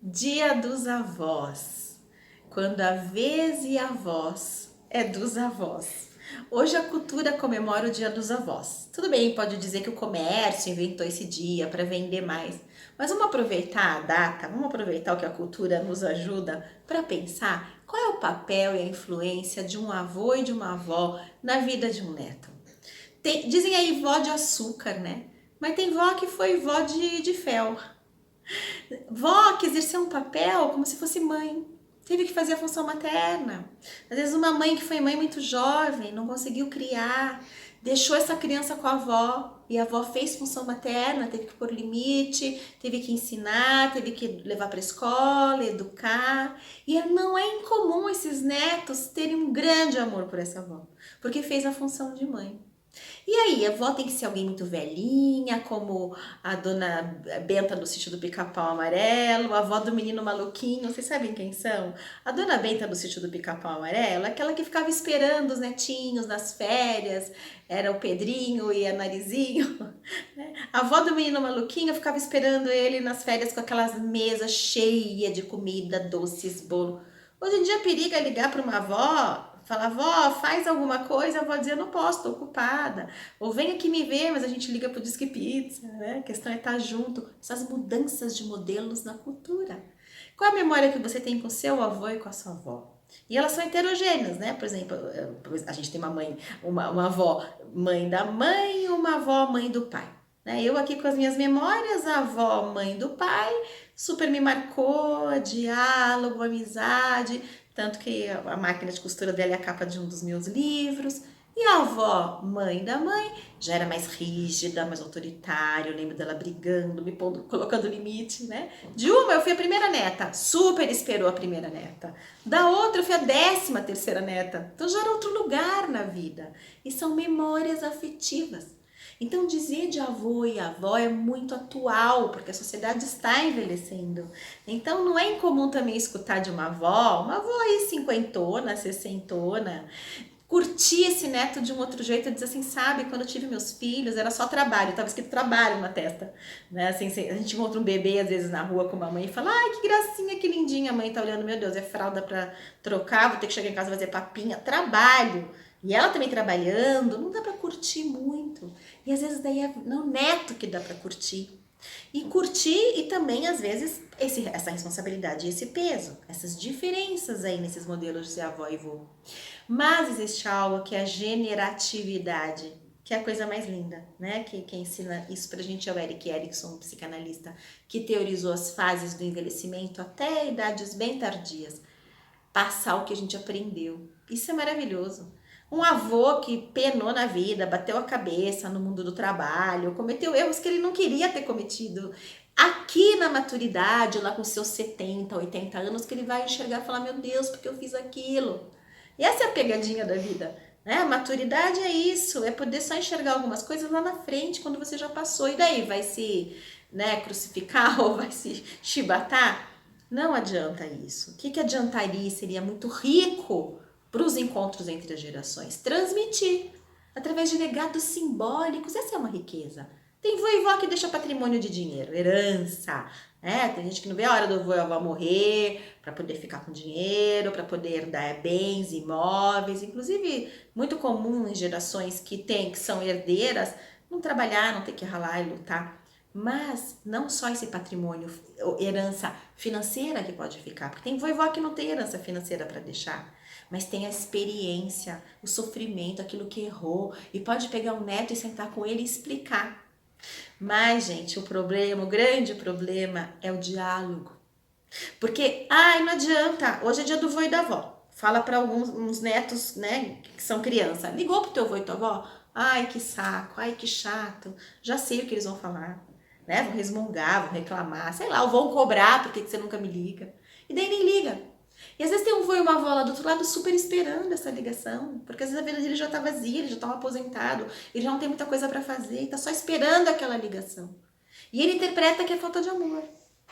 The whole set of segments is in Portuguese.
Dia dos avós, quando a vez e a voz é dos avós. Hoje a cultura comemora o Dia dos Avós. Tudo bem, pode dizer que o comércio inventou esse dia para vender mais, mas vamos aproveitar a data, vamos aproveitar o que a cultura nos ajuda para pensar qual é o papel e a influência de um avô e de uma avó na vida de um neto. Dizem aí vó de açúcar, né? Mas tem vó que foi vó de fel. Vó que exerceu um papel como se fosse mãe. Teve que fazer a função materna. Às vezes uma mãe que foi mãe muito jovem, não conseguiu criar, deixou essa criança com a avó e a avó fez função materna, teve que pôr limite, teve que ensinar, teve que levar para a escola, educar. E não é incomum esses netos terem um grande amor por essa avó, porque fez a função de mãe. E aí, a avó tem que ser alguém muito velhinha, como a dona Benta do Sítio do Pica-Pau Amarelo, a avó do menino maluquinho, vocês sabem quem são? A dona Benta do Sítio do Pica-Pau Amarelo, aquela que ficava esperando os netinhos nas férias, era o Pedrinho e a Narizinho, né? A avó do menino maluquinho ficava esperando ele nas férias com aquelas mesas cheias de comida, doces, bolo. Hoje em dia periga ligar para uma avó, falar, vó, faz alguma coisa, a avó dizia, não posso, estou ocupada. Ou vem aqui me ver, mas a gente liga pro Disque Pizza, né? A questão é estar junto. Essas mudanças de modelos na cultura. Qual a memória que você tem com seu avô e com a sua avó? E elas são heterogêneas, né? Por exemplo, a gente tem uma mãe, uma avó mãe da mãe e uma avó mãe do pai. Né? Eu aqui com as minhas memórias, a avó mãe do pai, super me marcou, diálogo, amizade, tanto que a máquina de costura dela é a capa de um dos meus livros. E a avó, mãe da mãe, já era mais rígida, mais autoritária. Eu lembro dela brigando, me pondo, colocando limite, né? De uma, eu fui a primeira neta, super esperou a primeira neta. Da outra, eu fui a 13ª neta. Então já era outro lugar na vida. E são memórias afetivas. Então, dizer de avô e avó é muito atual, porque a sociedade está envelhecendo. Então, não é incomum também escutar de uma avó aí cinquentona, sessentona, curtir esse neto de um outro jeito, dizer assim, sabe, quando eu tive meus filhos, era só trabalho, tava escrito trabalho na testa, né, assim, a gente encontra um bebê às vezes na rua com uma mãe e fala, ai, que gracinha, que lindinha, a mãe tá olhando, meu Deus, é fralda pra trocar, vou ter que chegar em casa e fazer papinha, trabalho, e ela também trabalhando, não dá pra curtir muito, e às vezes daí é o neto que dá pra curtir, e curtir e também, às vezes, essa responsabilidade e esse peso, essas diferenças aí nesses modelos de ser avó e vô. Mas existe algo que é a generatividade, que é a coisa mais linda, né? Quem ensina isso pra gente é o Erik Erikson, um psicanalista, que teorizou as fases do envelhecimento até idades bem tardias. Passar o que a gente aprendeu. Isso é maravilhoso. Um avô que penou na vida, bateu a cabeça no mundo do trabalho, cometeu erros que ele não queria ter cometido. Aqui na maturidade, lá com seus 70, 80 anos, que ele vai enxergar e falar: Meu Deus, porque eu fiz aquilo? E essa é a pegadinha da vida. Né? A maturidade é isso, é poder só enxergar algumas coisas lá na frente, quando você já passou. E daí, vai se, né, crucificar ou vai se chibatar? Não adianta isso. O que adiantaria? Seria muito rico para os encontros entre as gerações. Transmitir através de legados simbólicos. Essa é uma riqueza. Tem vô e vó que deixa patrimônio de dinheiro, herança. Né? Tem gente que não vê a hora do vô e avó morrer para poder ficar com dinheiro, para poder dar bens, imóveis. Inclusive, muito comum em gerações que são herdeiras, não trabalhar, não ter que ralar e lutar. Mas não só esse patrimônio, herança financeira que pode ficar, porque tem vovó que não tem herança financeira para deixar, mas tem a experiência, o sofrimento, aquilo que errou, e pode pegar um neto e sentar com ele e explicar. Mas, gente, o grande problema é o diálogo. Porque, ai, não adianta, hoje é dia do vô e da avó. Fala para alguns uns netos, né, que são criança. Ligou pro teu vô e tua avó? Ai, que saco, ai, que chato. Já sei o que eles vão falar. Né? Vão resmungar, vão reclamar, sei lá, ou vão cobrar porque você nunca me liga. E daí nem liga. E às vezes tem um vô e uma avó lá do outro lado super esperando essa ligação, porque às vezes a vida dele já tá vazia, ele já tá aposentado, ele já não tem muita coisa para fazer, e tá só esperando aquela ligação. E ele interpreta que é falta de amor.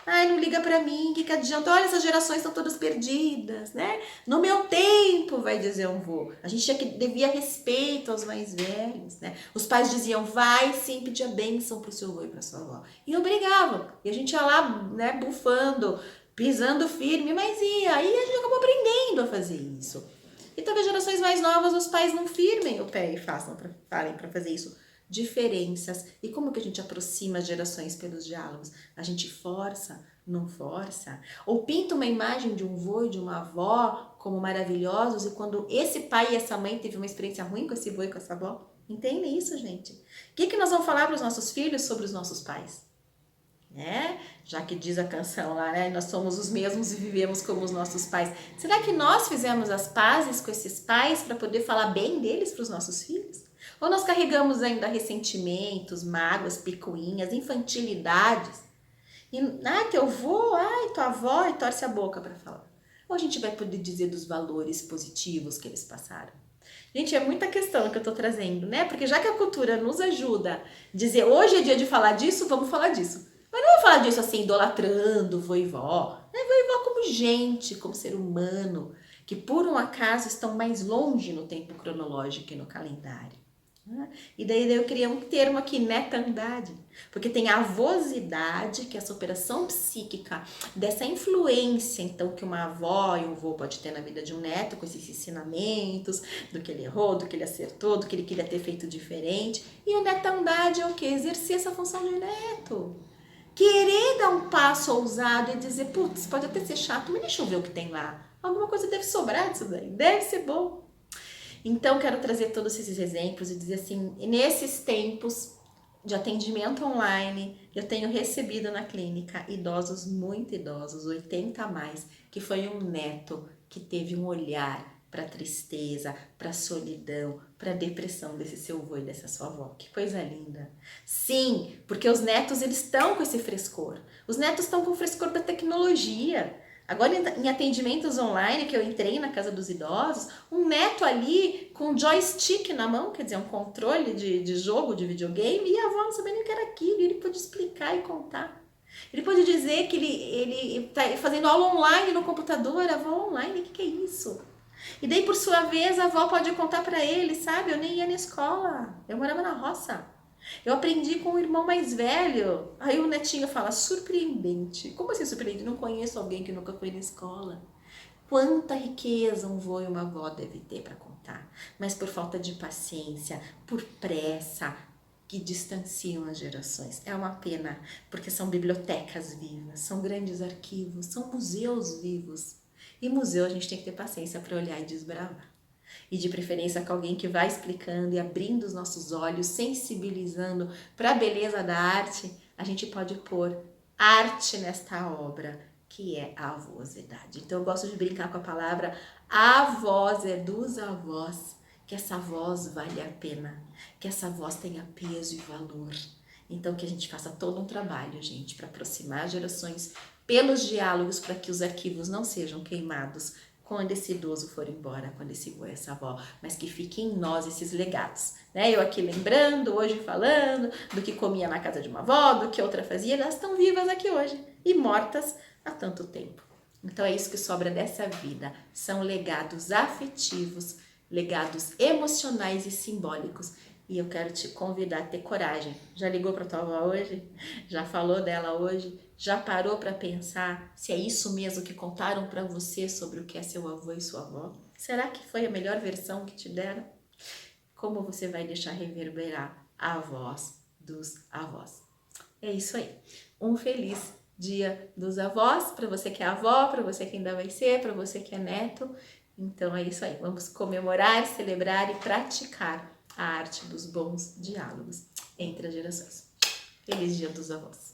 Ai, não liga pra mim, que adianta? Olha, essas gerações estão todas perdidas, né? No meu tempo, vai dizer um vô. A gente devia respeito aos mais velhos, né? Os pais diziam, vai sim pedir a bênção pro seu vô e pra sua avó. E obrigavam. E a gente ia lá, né, bufando, pisando firme, mas e aí a gente acabou aprendendo a fazer isso. E talvez gerações mais novas, os pais não firmem o pé e falem para fazer isso. Diferenças. E como que a gente aproxima as gerações pelos diálogos? A gente força, não força? Ou pinta uma imagem de um vô e de uma avó como maravilhosos, e quando esse pai e essa mãe teve uma experiência ruim com esse vô e com essa avó? Entende isso, gente? O que nós vamos falar para os nossos filhos sobre os nossos pais? Né? Já que diz a canção lá, né? Nós somos os mesmos e vivemos como os nossos pais. Será que nós fizemos as pazes com esses pais para poder falar bem deles para os nossos filhos? Ou nós carregamos ainda ressentimentos, mágoas, picuinhas, infantilidades? E, teu avô, tua avó, e torce a boca para falar. Ou a gente vai poder dizer dos valores positivos que eles passaram? Gente, é muita questão que eu tô trazendo, né? Porque já que a cultura nos ajuda a dizer hoje é dia de falar disso, vamos falar disso. Mas não vou falar disso assim, idolatrando vô e vó. É vô e vó como gente, como ser humano, que por um acaso estão mais longe no tempo cronológico e no calendário. E daí eu criei um termo aqui, netandade, porque tem a avosidade, que é essa operação psíquica dessa influência, então, que uma avó e um avô pode ter na vida de um neto, com esses ensinamentos, do que ele errou, do que ele acertou, do que ele queria ter feito diferente. E o netandade é o quê? Exercer essa função de neto. Querer dar um passo ousado e dizer, putz, pode até ser chato, mas deixa eu ver o que tem lá. Alguma coisa deve sobrar disso daí, deve ser bom. Então, quero trazer todos esses exemplos e dizer assim, nesses tempos de atendimento online, eu tenho recebido na clínica idosos, muito idosos, 80 a mais, que foi um neto que teve um olhar para a tristeza, para a solidão, para a depressão desse seu avô e dessa sua avó. Que coisa linda. Sim, porque os netos, eles estão com esse frescor. Os netos estão com o frescor da tecnologia. Agora, em atendimentos online, que eu entrei na casa dos idosos, um neto ali com um joystick na mão, quer dizer, um controle de jogo, de videogame, e a avó não sabia nem o que era aquilo, e ele pôde explicar e contar. Ele pode dizer que ele está fazendo aula online no computador, a avó online, o que é isso? E daí, por sua vez, a avó pode contar para ele, sabe? Eu nem ia na escola, eu morava na roça. Eu aprendi com o irmão mais velho. Aí o netinho fala, surpreendente. Como assim surpreendente? Não conheço alguém que nunca foi na escola. Quanta riqueza um vô e uma avó devem ter para contar. Mas por falta de paciência, por pressa, que distanciam as gerações. É uma pena, porque são bibliotecas vivas, são grandes arquivos, são museus vivos. E museu a gente tem que ter paciência para olhar e desbravar. E de preferência com alguém que vai explicando e abrindo os nossos olhos, sensibilizando para a beleza da arte, a gente pode pôr arte nesta obra, que é a avosidade. Então eu gosto de brincar com a palavra a voz é dos avós, que essa voz vale a pena, que essa voz tenha peso e valor. Então que a gente faça todo um trabalho, gente, para aproximar gerações pelos diálogos, para que os arquivos não sejam queimados quando esse idoso for embora, quando esse avô, essa avó, mas que fiquem em nós esses legados, né? Eu aqui lembrando, hoje falando do que comia na casa de uma avó, do que outra fazia, elas estão vivas aqui hoje e mortas há tanto tempo. Então é isso que sobra dessa vida, são legados afetivos, legados emocionais e simbólicos. E eu quero te convidar a ter coragem. Já ligou para tua avó hoje? Já falou dela hoje? Já parou para pensar se é isso mesmo que contaram para você sobre o que é seu avô e sua avó? Será que foi a melhor versão que te deram? Como você vai deixar reverberar a voz dos avós? É isso aí. Um feliz Dia dos Avós para você que é avó, para você que ainda vai ser, para você que é neto. Então é isso aí. Vamos comemorar, celebrar e praticar a arte dos bons diálogos entre as gerações. Feliz Dia dos Avós!